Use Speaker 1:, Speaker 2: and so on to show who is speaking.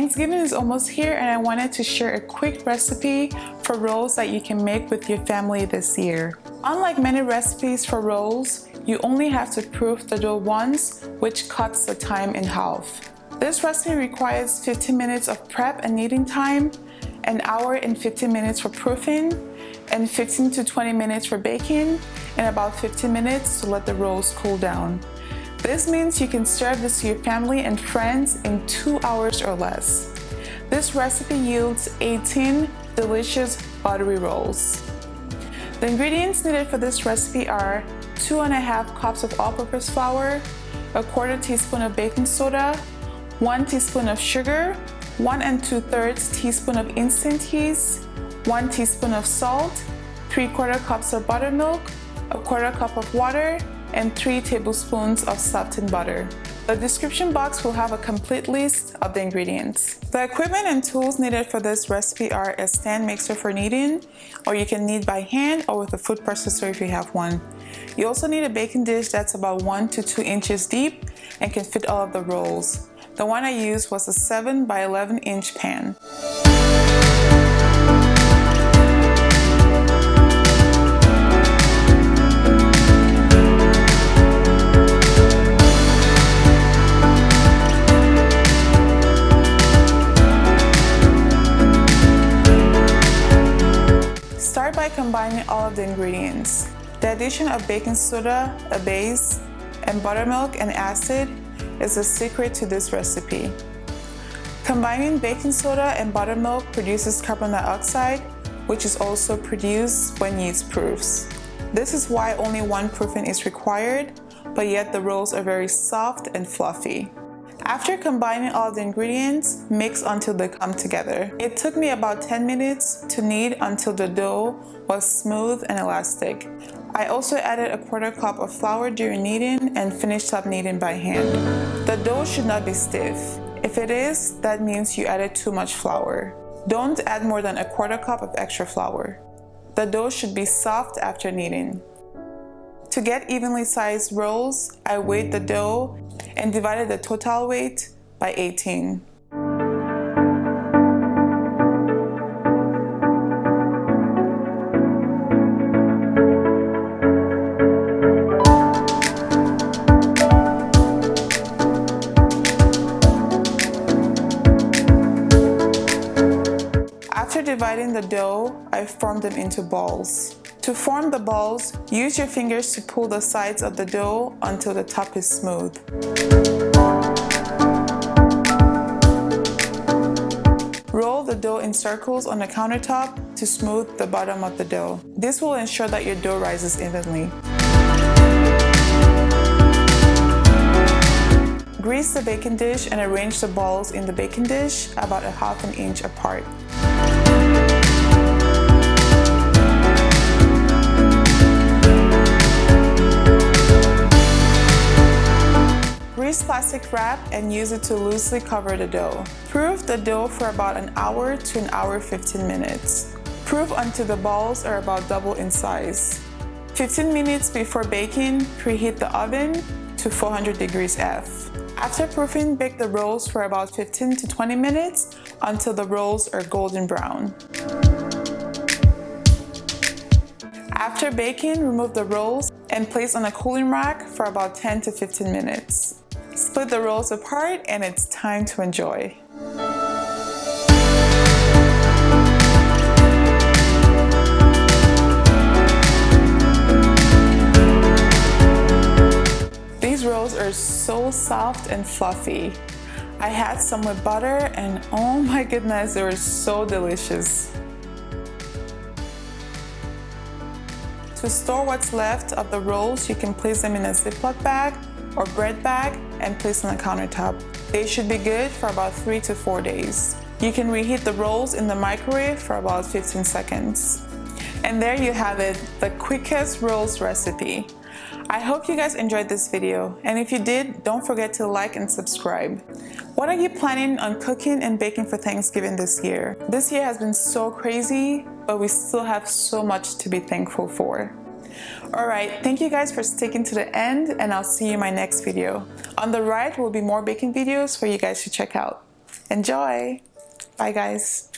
Speaker 1: Thanksgiving is almost here and I wanted to share a quick recipe for rolls that you can make with your family this year. Unlike many recipes for rolls, you only have to proof the dough once, which cuts the time in half. This recipe requires 15 minutes of prep and kneading time, an hour and 15 minutes for proofing, and 15 to 20 minutes for baking, and about 15 minutes to let the rolls cool down. This means you can serve this to your family and friends in 2 hours or less. This recipe yields 18 delicious buttery rolls. The ingredients needed for this recipe are 2½ cups of all-purpose flour, 1/4 teaspoon of baking soda, 1 teaspoon of sugar, 1 2/3 teaspoon of instant yeast, 1 teaspoon of salt, 3/4 cups of buttermilk, 1/4 cup of water, and 3 tablespoons of softened butter. The description box will have a complete list of the ingredients. The equipment and tools needed for this recipe are a stand mixer for kneading, or you can knead by hand or with a food processor if you have one. You also need a baking dish that's about 1 to 2 inches deep and can fit all of the rolls. The one I used was a 7 by 11 inch pan. Start by combining all of the ingredients. The addition of baking soda, a base, and buttermilk and acid is the secret to this recipe. Combining baking soda and buttermilk produces carbon dioxide, which is also produced when yeast proofs. This is why only one proofing is required, but yet the rolls are very soft and fluffy. After combining all the ingredients, mix until they come together. It took me about 10 minutes to knead until the dough was smooth and elastic. I also added 1/4 cup of flour during kneading and finished up kneading by hand. The dough should not be stiff. If it is, that means you added too much flour. Don't add more than 1/4 cup of extra flour. The dough should be soft after kneading. To get evenly sized rolls, I weighed the dough and divided the total weight by 18. After dividing the dough, I formed them into balls. To form the balls, use your fingers to pull the sides of the dough until the top is smooth. Roll the dough in circles on the countertop to smooth the bottom of the dough. This will ensure that your dough rises evenly. Grease the baking dish and arrange the balls in the baking dish about 1/2 inch apart. Grease plastic wrap and use it to loosely cover the dough. Proof the dough for about an hour to an hour 15 minutes. Proof until the balls are about double in size. 15 minutes before baking, preheat the oven to 400 degrees F. After proofing, bake the rolls for about 15 to 20 minutes until the rolls are golden brown. After baking, remove the rolls and place on a cooling rack for about 10 to 15 minutes. Split the rolls apart and it's time to enjoy. These rolls are so soft and fluffy. I had some with butter and oh my goodness, they were so delicious. To store what's left of the rolls, you can place them in a Ziploc bag or bread bag and place on the countertop. They should be good for about 3 to 4 days. You can reheat the rolls in the microwave for about 15 seconds. And there you have it, the quickest rolls recipe. I hope you guys enjoyed this video, and if you did, don't forget to like and subscribe. What are you planning on cooking and baking for Thanksgiving this year? This year has been so crazy, but we still have so much to be thankful for. Alright, thank you guys for sticking to the end, and I'll see you in my next video. On the right will be more baking videos for you guys to check out. Enjoy! Bye guys!